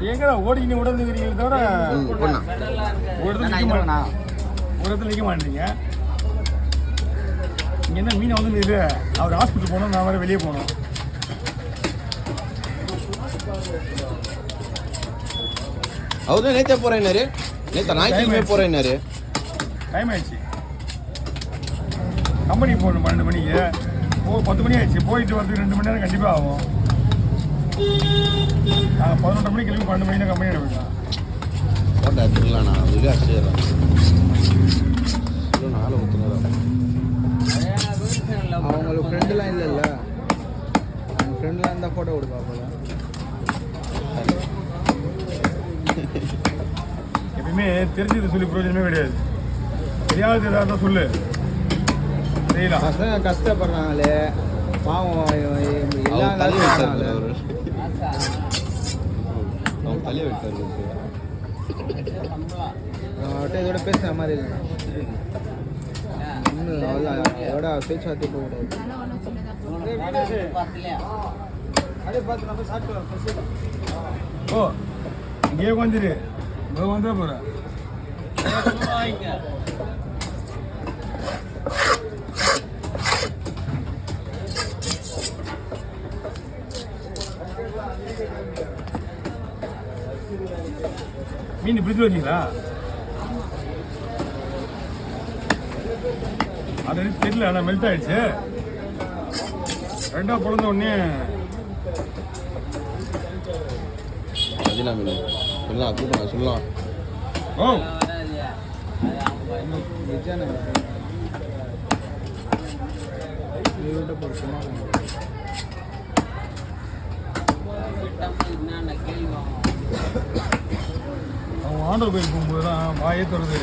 எங்கடா ஓடிக்கின்னு உடந்துக்கிறீங்களே தவிர ஒரு இடத்துல நிற்க மாட்டீங்க. இங்கே என்ன மீனை வந்து இது அவர் ஹாஸ்பிட்டல் போகணும், நான் வேறு வெளியே போகணும். அவர் தான் நேற்றே போகிறேன்னாரு, நேற்று ஞாயிற்றுக்கிழமை போகிறேன்னாரு. டைம் ஆயிடுச்சு, கம்பெனிக்கு போகணும் 12 மணிக்கு. 10 மணி ஆயிடுச்சு, போயிட்டு வரதுக்கு 2 மணி நேரம் கண்டிப்பாக ஆகும். நாங்கள் 11 மணிக்கு கிளம்பி 12 மணிக்கு கம்பெனி போயிடலாம். போட்டா எடுத்துக்கலாண்ணா, அதுவே அடிச்சிடலாம். நாலு ஊற்றுனதான் அவங்களுக்கு ஃப்ரெண்டுலாம் இல்லைல்ல, அவங்க ஃப்ரெண்ட்லாம் இருந்தால் ஃபோட்டோ கொடுப்பா போல. எப்பயுமே தெரிஞ்சது சொல்லி பிரயோஜனமே கிடையாது. தெரியாதது ஏதாவது தான் சொல்லு, செய்யலாம். பசங்க கஷ்டப்படுறாங்களே பாவம், எல்லாம் தலையை வைத்தார். இதோட பேசுகிற மாதிரி இல்லை, இன்னும் அவ்வளோ அதோட பேச்சுவார்த்தை போகக்கூடாது. ஓ இங்கேயே வந்துரு, வந்துட போகிறேன். மீன் பிடிச்சி வச்சிங்களா? அது தெரியல, ஆனால் மெல்ட் ஆயிடுச்சு. ரெண்டா பிறந்த உடனே சொல்லலாம், கூப்பிடலாம், சொல்லலாம். ஓ அவன் ஆண்டவர் கோயில் போகும்போது தான் வாயே தருது.